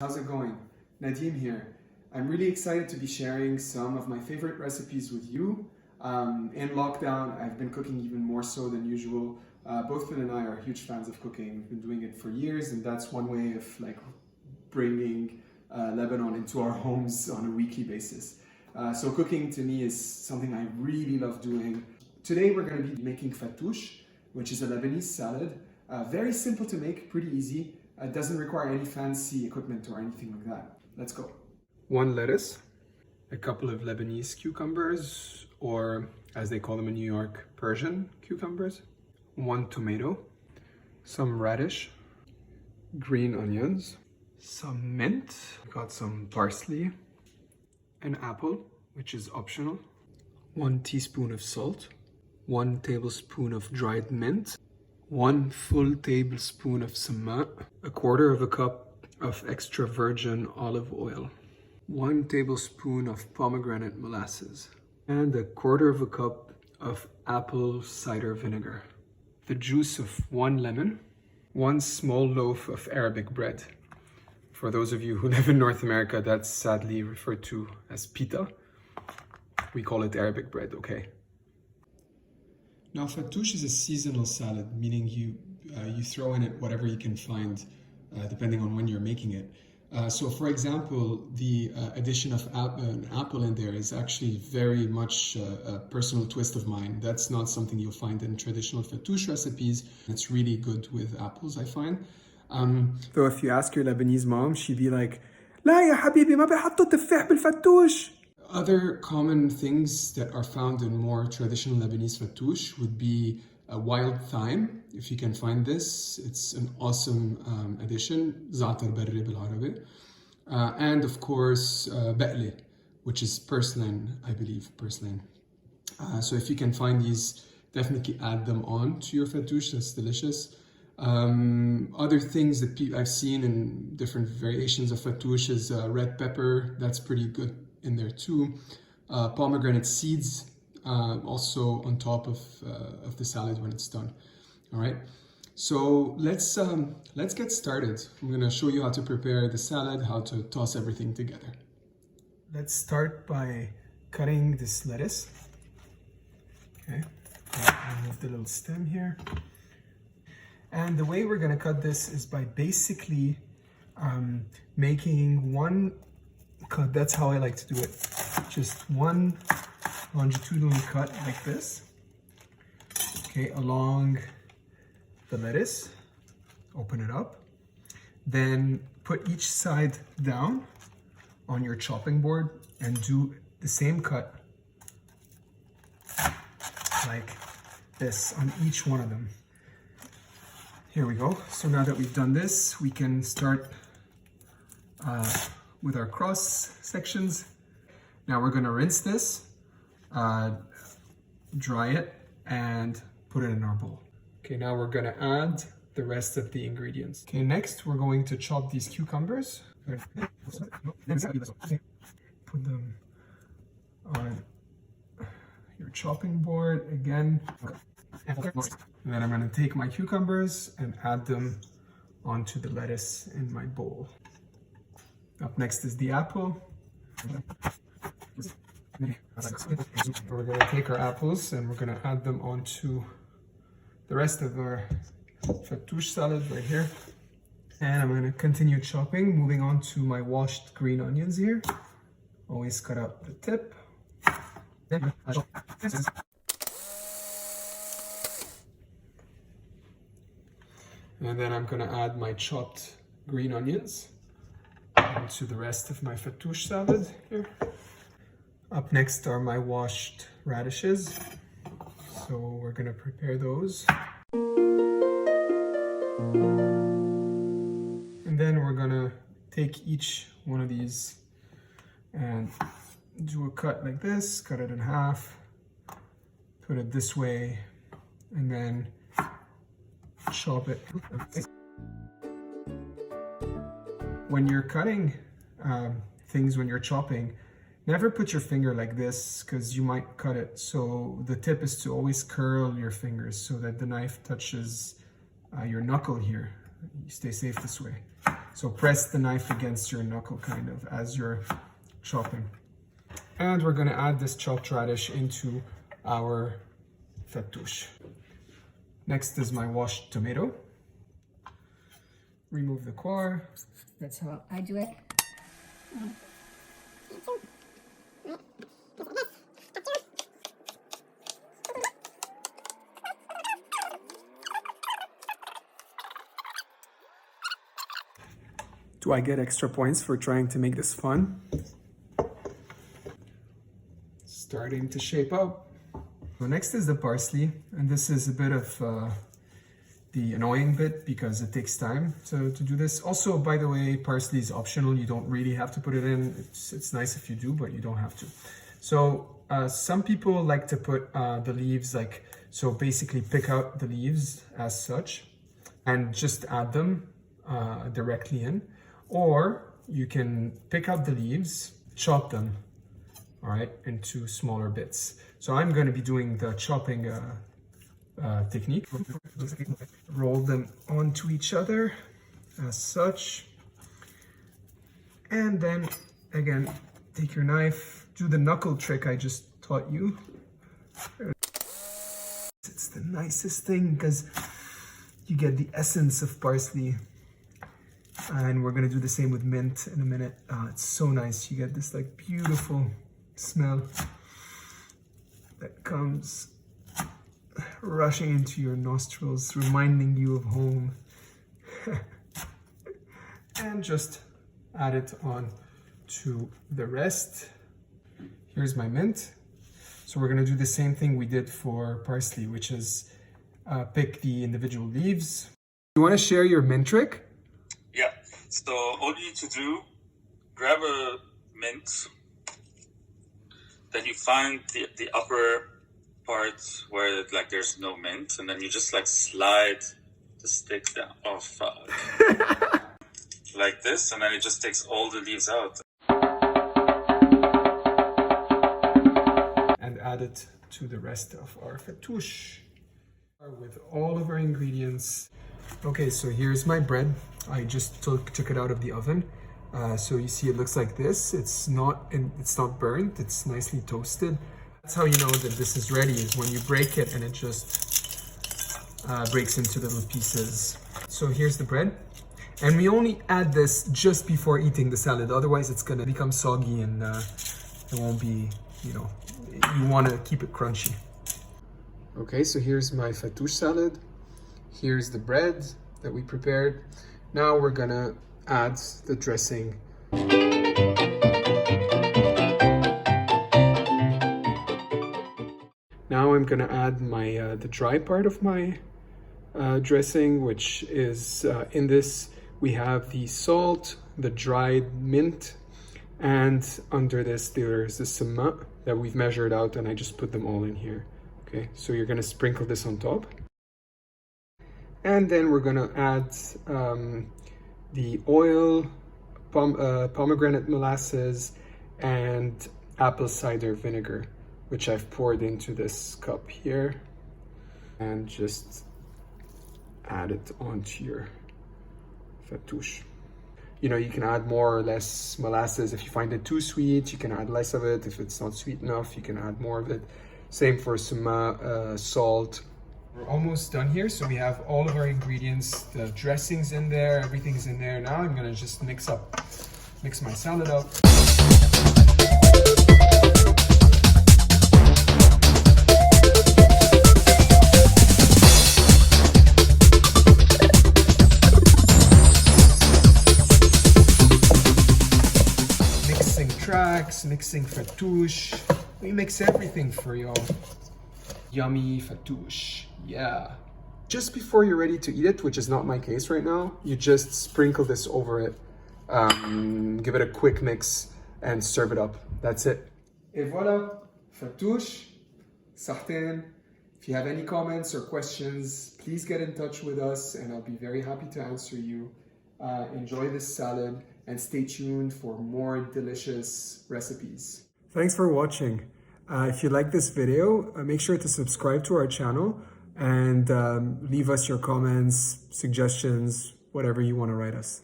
How's it going? Nadim here. I'm really excited to be sharing some of my favorite recipes with you. In lockdown, I've been cooking even more so than usual. Both Phil and I are huge fans of cooking. We've been doing it for years, and that's one way of bringing Lebanon into our homes on a weekly basis. So cooking to me is something I really love doing. Today we're going to be making fattoush, which is a Lebanese salad. Very simple to make, pretty easy. It doesn't require any fancy equipment or anything like that. Let's go. 1 lettuce, a couple of Lebanese cucumbers, or as they call them in New York, Persian cucumbers, 1 tomato, some radish, green onions, some mint, got some parsley, an apple, which is optional, 1 teaspoon of salt, 1 tablespoon of dried mint, 1 full tablespoon of samma, 1/4 cup of extra virgin olive oil, 1 tablespoon of pomegranate molasses, and 1/4 cup of apple cider vinegar, the juice of 1 lemon, 1 small loaf of Arabic bread. For those of you who live in North America, that's sadly referred to as pita. We call it Arabic bread, okay? Now, fattoush is a seasonal salad, meaning you throw in it whatever you can find, depending on when you're making it. So, for example, the addition of an apple in there is actually very much a personal twist of mine. That's not something you'll find in traditional fattoush recipes. It's really good with apples, I find. Though if you ask your Lebanese mom, she'd be like, "لا يا حبيبي ما بيحطوا تفاح بالفتوش." Other common things that are found in more traditional Lebanese fattoush would be wild thyme. If you can find this, it's an awesome addition. زعتر بري بالعربي. And of course, بقلة, which is purslane, I believe, purslane. So if you can find these, definitely add them on to your fattoush. That's delicious. Other things that I've seen in different variations of fattoush is red pepper. That's pretty good in there too. Pomegranate seeds, also on top of the salad when it's done. All right, so let's get started. I'm gonna show you how to prepare the salad, how to toss everything together. Let's start by cutting this lettuce. Okay, remove the little stem here. And the way we're gonna cut this is by basically making one cut. That's how I like to do it. Just one longitudinal cut like this. Okay, along the lettuce. Open it up. Then put each side down on your chopping board and do the same cut like this on each one of them. Here we go. So now that we've done this, we can start with our cross sections. Now we're gonna rinse this, dry it, and put it in our bowl. Okay, now we're gonna add the rest of the ingredients. Okay, next we're going to chop these cucumbers. Put them on your chopping board again. And then I'm gonna take my cucumbers and add them onto the lettuce in my bowl. Up next is the apple. We're gonna take our apples and we're gonna add them onto the rest of our fattoush salad right here. And I'm gonna continue chopping, moving on to my washed green onions here. Always cut out the tip. And then I'm gonna add my chopped green onions to the rest of my fattoush salad here. Up next are my washed radishes. So we're gonna prepare those. And then we're gonna take each one of these and do a cut like this, cut it in half, put it this way, and then chop it. When you're cutting things, when you're chopping, never put your finger like this because you might cut it. So the tip is to always curl your fingers so that the knife touches your knuckle here. You stay safe this way. So press the knife against your knuckle kind of as you're chopping. And we're gonna add this chopped radish into our fattoush. Next is my washed tomato. Remove the core. That's how I do it. Do I get extra points for trying to make this fun? Starting to shape up. So next is the parsley, and this is a bit of the annoying bit because it takes time to do this. Also, by the way, parsley is optional. You don't really have to put it in. It's nice if you do, but you don't have to. So some people like to put the leaves so basically pick out the leaves as such and just add them directly in. Or you can pick out the leaves, chop them, all right, into smaller bits. So I'm going to be doing the chopping technique. Roll them onto each other as such. And then again, take your knife, do the knuckle trick I just taught you. It's the nicest thing because you get the essence of parsley. And we're gonna do the same with mint in a minute. It's so nice. You get this like beautiful smell that comes rushing into your nostrils, reminding you of home. And just add it on to the rest. Here's my mint. So we're gonna do the same thing we did for parsley, which is pick the individual leaves. You wanna share your mint trick? Yeah, so all you need to do, grab a mint, then you find the upper part where like there's no mint, and then you just like slide the stick down, oh fuck, like this, and then it just takes all the leaves out. And add it to the rest of our fattoush with all of our ingredients. Okay, so here's my bread. I just took it out of the oven. So you see it looks like this. It's not burnt, it's nicely toasted. That's how you know that this is ready, is when you break it and it just breaks into little pieces. So here's the bread. And we only add this just before eating the salad, otherwise it's gonna become soggy and it won't be, you wanna keep it crunchy. Okay, so here's my fattoush salad. Here's the bread that we prepared. Now we're gonna add the dressing. Now I'm gonna add my the dry part of my dressing, which is in this we have the salt, the dried mint, and under this there's the cement that we've measured out, and I just put them all in here. Okay, so you're gonna sprinkle this on top. And then we're gonna add the oil, pomegranate molasses, and apple cider vinegar, which I've poured into this cup here. And just add it onto your fattoush. You can add more or less molasses. If you find it too sweet, you can add less of it. If it's not sweet enough, you can add more of it. Same for some salt. We're almost done here, so we have all of our ingredients. The dressing's in there, everything's in there. Now I'm gonna just mix my salad up. Mixing tracks, mixing fattoush. We mix everything for y'all. Yummy fattoush, yeah. Just before you're ready to eat it, which is not my case right now, you just sprinkle this over it, give it a quick mix, and serve it up. That's it. Et voilà, fattoush, صحتين. If you have any comments or questions, please get in touch with us, and I'll be very happy to answer you. Enjoy this salad, and stay tuned for more delicious recipes. Thanks for watching. If you like this video, make sure to subscribe to our channel and leave us your comments, suggestions, whatever you want to write us.